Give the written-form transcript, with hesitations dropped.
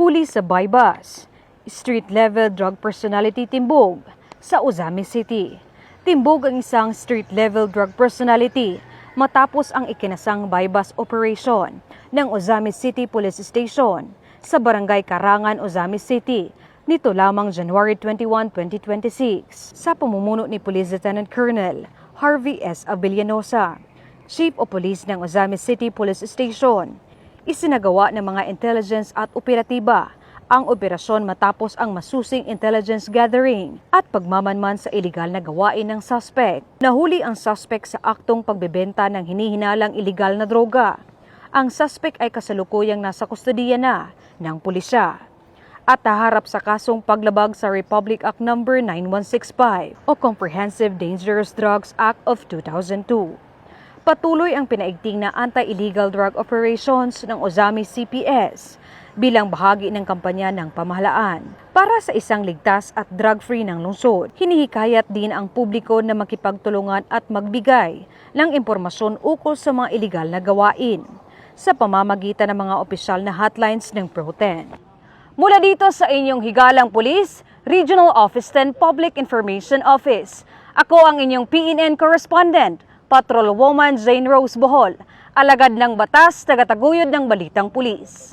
Huli sa bypass. Street-level drug personality timbog sa Ozami City. Timbog ang isang street-level drug personality matapos ang ikinasang bypass operation ng Ozami City Police Station sa Barangay Karangan, Ozami City nito lamang January 21, 2026 sa pamumuno ni Police Lieutenant Colonel Harvey S. Avellanosa, Chief of Police ng Ozami City Police Station. Isinagawa ng mga intelligence at operatiba ang operasyon matapos ang masusing intelligence gathering at pagmamanman sa iligal na gawain ng suspect. Nahuli ang suspect sa aktong pagbebenta ng hinihinalang iligal na droga. Ang suspect ay kasalukuyang nasa kustodiya na ng pulisya at naharap sa kasong paglabag sa Republic Act No. 9165 o Comprehensive Dangerous Drugs Act of 2002. Patuloy ang pinaigting na anti-illegal drug operations ng Ozami CPS bilang bahagi ng kampanya ng pamahalaan para sa isang ligtas at drug-free ng lungsod. Hinihikayat din ang publiko na makipagtulungan at magbigay ng impormasyon ukol sa mga iligal na gawain sa pamamagitan ng mga opisyal na hotlines ng Pro-10. Mula dito sa inyong higalang pulis, Regional Office 10 Public Information Office. Ako ang inyong PNN correspondent, Patrolwoman Jane Rose Bohol, alagad ng batas, tagataguyod ng Balitang Pulis.